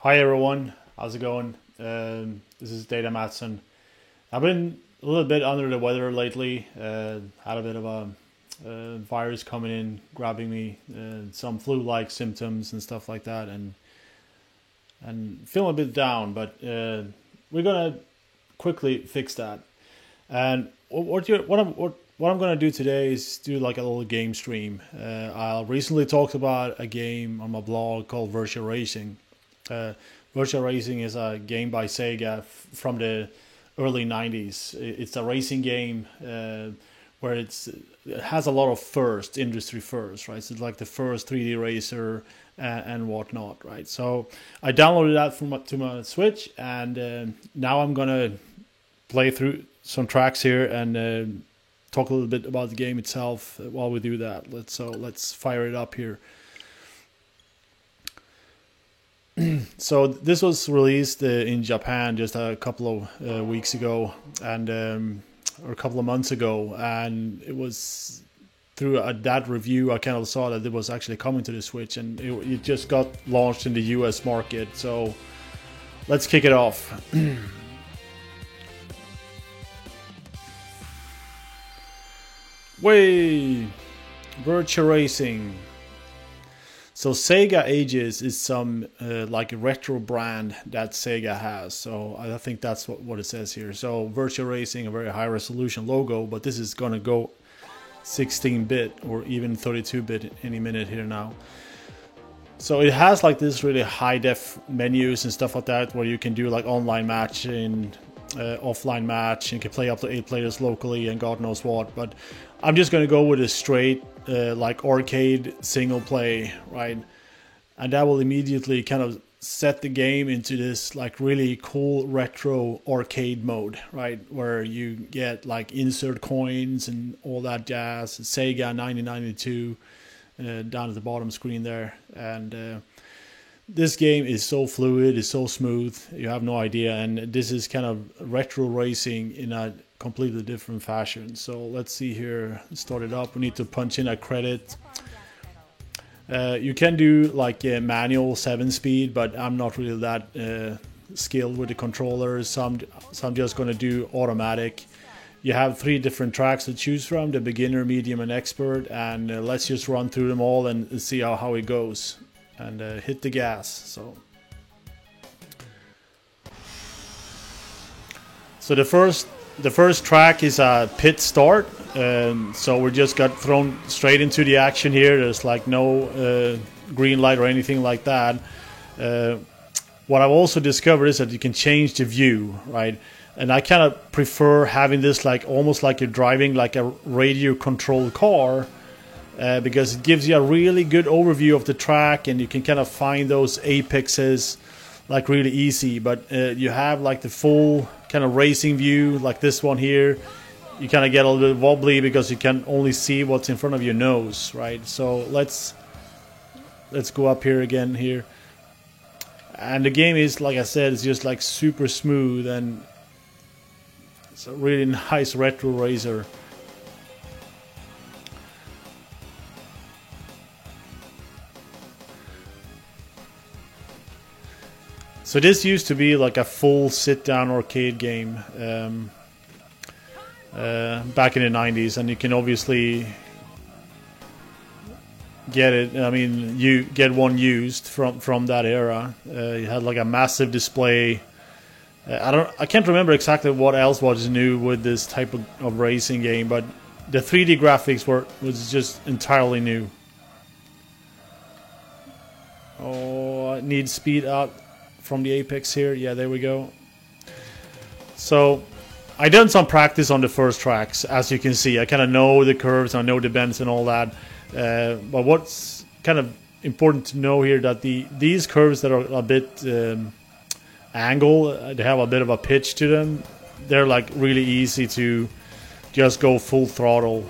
Hi everyone, how's it going? This is Data Matson. I've been a little bit under the weather lately. Had a bit of a virus coming in, grabbing me, some flu-like symptoms and stuff like that, and feeling a bit down. But we're gonna quickly fix that. And what I'm gonna do today is do like a little game stream. I recently talked about a game on my blog called Virtua Racing. Virtua Racing is a game by Sega from the early 90s. It's a racing game where it has a lot of industry first, right? So it's like the first 3D racer and whatnot, right? So I downloaded that to my Switch, and now I'm gonna play through some tracks here and talk a little bit about the game itself while we do that. Let's fire it up here. So this was released in Japan just a couple of weeks ago, and or a couple of months ago, and it was through that review I kind of saw that it was actually coming to the Switch, and it just got launched in the US market. So let's kick it off. Way Virtua Racing. So Sega Ages is some like a retro brand that Sega has. So I think that's what it says here. So Virtua Racing, a very high resolution logo, but this is gonna go 16-bit or even 32-bit any minute here now. So it has like this really high def menus and stuff like that, where you can do like online matching, offline match, and you can play up to 8 players locally and God knows what. But I'm just gonna go with a straight like arcade single play, right? And that will immediately kind of set the game into this like really cool retro arcade mode, right? Where you get like insert coins and all that jazz. Sega 1992 down at the bottom screen there. And this game is so fluid, it's so smooth, you have no idea. And this is kind of retro racing in a completely different fashion. So let's see here, start it up. We need to punch in a credit. You can do like a manual 7-speed, but I'm not really that skilled with the controllers, so I'm just going to do automatic. You have 3 different tracks to choose from, the beginner, medium, and expert, and let's just run through them all and see how it goes. And hit the gas. So the first track is a pit start. So we just got thrown straight into the action here. There's like no green light or anything like that. What I've also discovered is that you can change the view, right? And I kind of prefer having this like almost like you're driving like a radio controlled car. Because it gives you a really good overview of the track, and you can kind of find those apexes like really easy. But you have like the full kind of racing view, like this one here. You kind of get a little bit wobbly because you can only see what's in front of your nose, right? So let's go up here again here. And the game is, like I said, it's just like super smooth, and it's a really nice retro racer. So this used to be like a full sit-down arcade game back in the 90s, and you can obviously get it. I mean, you get one used from that era. You had like a massive display. I can't remember exactly what else was new with this type of racing game, but the 3D graphics was just entirely new. Oh, I need speed up from the apex here. Yeah, there we go. So I done some practice on the first tracks. As you can see, I kind of know the curves, I know the bends and all that. But what's kind of important to know here, that these curves that are a bit angle, they have a bit of a pitch to them. They're like really easy to just go full throttle.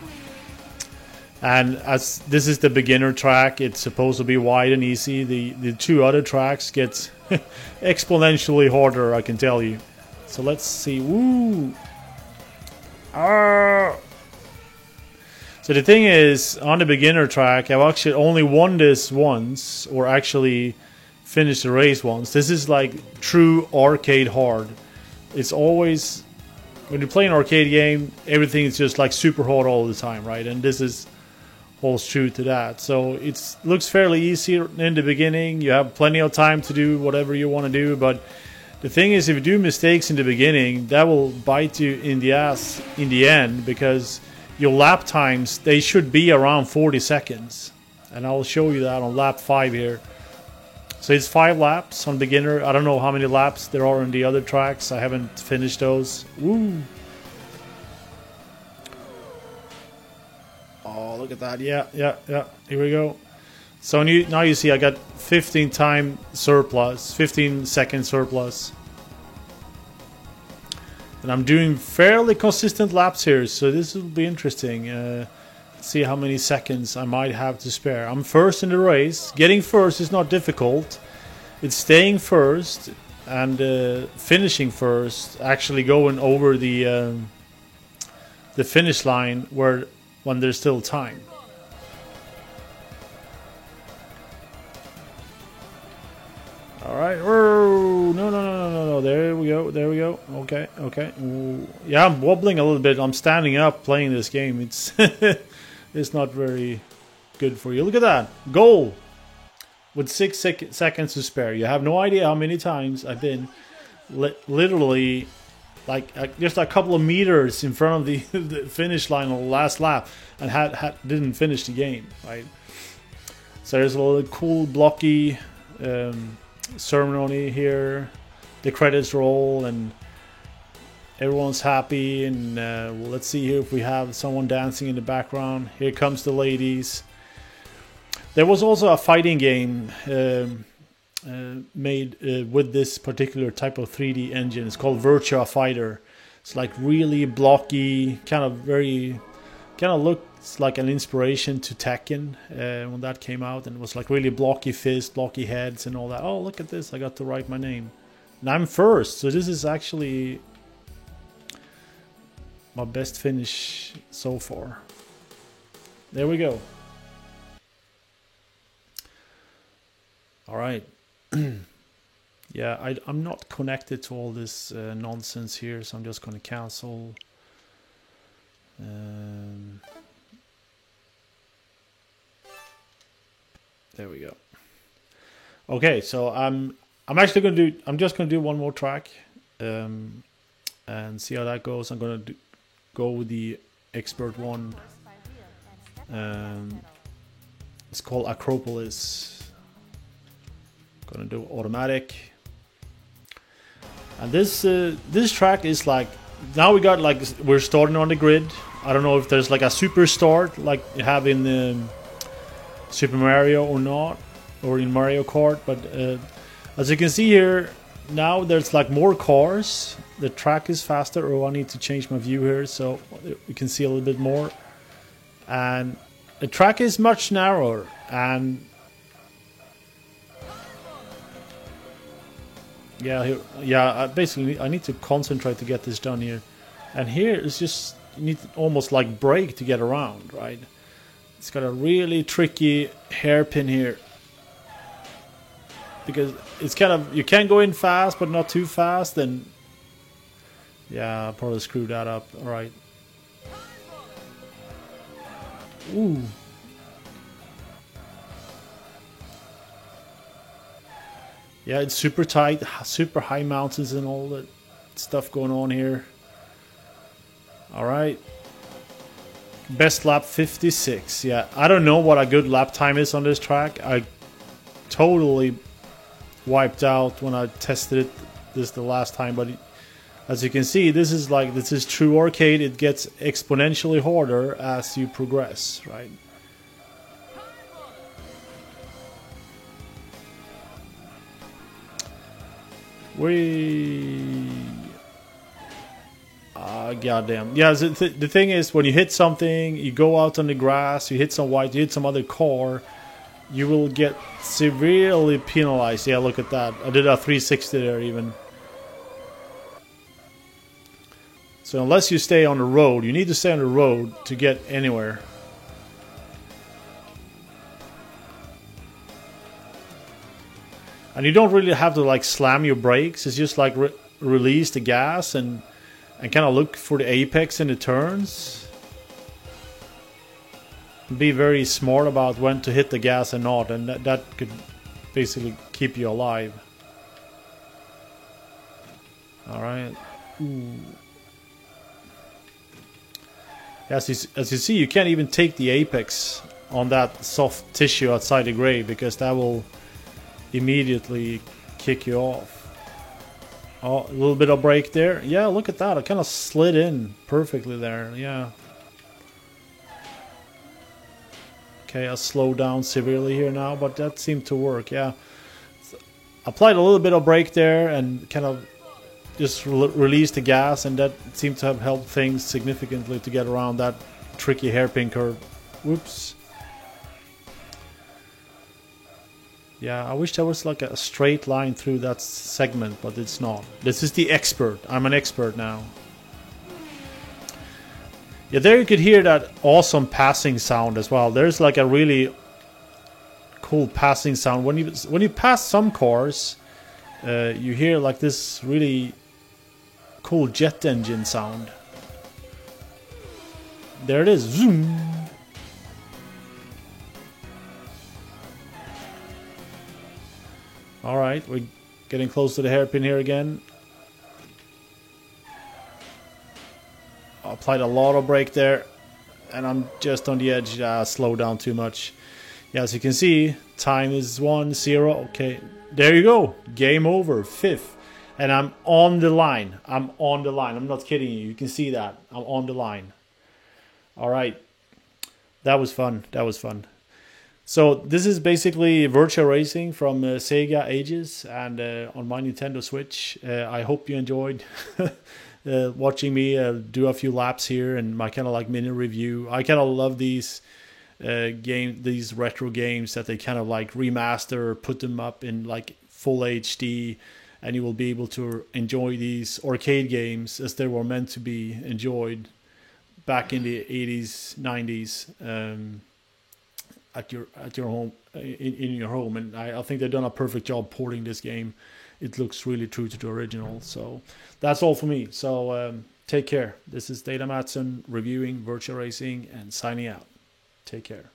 And as this is the beginner track, it's supposed to be wide and easy. The 2 other tracks get exponentially harder, I can tell you. So let's see. Woo! Ah! So the thing is, on the beginner track, I've actually only won this once, or actually finish the race once. This is like true arcade hard. It's always, when you play an arcade game, everything is just like super hard all the time, right? And this is holds true to that. So it looks fairly easy in the beginning. You have plenty of time to do whatever you want to do, but the thing is, if you do mistakes in the beginning, that will bite you in the ass in the end, because your lap times, they should be around 40 seconds. And I'll show you that on lap 5 here. So it's 5 laps on beginner. I don't know how many laps there are on the other tracks. I haven't finished those. Woo! Oh, look at that. Yeah. Here we go. So now you see I got 15 time surplus, 15 second surplus. And I'm doing fairly consistent laps here, so this will be interesting. See how many seconds I might have to spare. I'm first in the race. Getting first is not difficult. It's staying first and finishing first, actually going over the finish line when there's still time. All right. Oh, no. There we go. Okay. Ooh. Yeah, I'm wobbling a little bit. I'm standing up playing this game. It's it's not very good for you. Look at that. Goal with 6 seconds to spare. You have no idea how many times I've been literally like just a couple of meters in front of the finish line on the last lap and didn't finish the game, right? So there's a little cool blocky ceremony here. The credits roll and everyone's happy, and let's see here if we have someone dancing in the background. Here comes the ladies. There was also a fighting game made with this particular type of 3D engine. It's called Virtua Fighter. It's like really blocky, kind of looks like an inspiration to Tekken when that came out, and it was like really blocky fists, blocky heads and all that. Oh, look at this, I got to write my name. And I'm first, so this is actually my best finish so far. There we go. All right. Yeah, I'm not connected to all this nonsense here, so I'm just going to cancel. There we go. Okay, so I'm actually going to do. I'm just going to do one more track, and see how that goes. I'm going to go with the expert one. It's called Acropolis. Gonna do automatic, and this track is like, now we got like, we're starting on the grid. I don't know if there's like a super start like you have in Super Mario or not, or in Mario Kart, but as you can see here, now there's like more cars. The track is faster. Oh, I need to change my view here so you can see a little bit more, and the track is much narrower. And basically I need to concentrate to get this done here. And here it's just, you need to almost like brake to get around, right? It's got a really tricky hairpin here, because it's kind of, you can go in fast but not too fast, and yeah, I'll probably screw that up. All right. Ooh. Yeah, it's super tight, super high mountains and all that stuff going on here. All right. Best lap 56. Yeah, I don't know what a good lap time is on this track. I totally wiped out when I tested it the last time, but as you can see, this is true arcade. It gets exponentially harder as you progress, right? Goddamn. Yeah, the thing is, when you hit something, you go out on the grass, you hit some white, you hit some other car, you will get severely penalized. Yeah, look at that. I did a 360 there even. So unless you stay on the road, you need to stay on the road to get anywhere. And you don't really have to like slam your brakes. It's just like release the gas and kind of look for the apex in the turns. Be very smart about when to hit the gas and not, and that could basically keep you alive. Alright. As you see, you can't even take the apex on that soft tissue outside the grave, because that will immediately kick you off. Oh, a little bit of break there. Yeah, look at that. I kind of slid in perfectly there. Yeah. Okay, I'll slow down severely here now, but that seemed to work. Yeah. Applied a little bit of brake there and kind of just released the gas, and that seemed to have helped things significantly to get around that tricky hairpin curve. Whoops. Yeah, I wish there was like a straight line through that segment, but it's not. This is the expert. I'm an expert now. Yeah, there you could hear that awesome passing sound as well. There's like a really cool passing sound. When you pass some cars, you hear like this really cool jet engine sound. There it is. Zoom. Alright, we're getting close to the hairpin here again. I applied a lot of brake there, and I'm just on the edge. Slow down too much. Yeah, as you can see, time is 1-0. Okay, there you go. Game over, 5th. And I'm on the line. I'm on the line. I'm not kidding you. You can see that. I'm on the line. Alright. That was fun. That was fun. So this is basically Virtua Racing from Sega Ages and on my Nintendo Switch. I hope you enjoyed watching me do a few laps here and my kind of like mini review. I kind of love these these retro games that they kind of like remaster, put them up in like full HD, and you will be able to enjoy these arcade games as they were meant to be enjoyed back in the 80s, 90s. At your home, in your home, and I think they've done a perfect job porting this game. It looks really true to the original. So that's all for me. So take care. This is Data Mattsson reviewing Virtua Racing and signing out. Take care.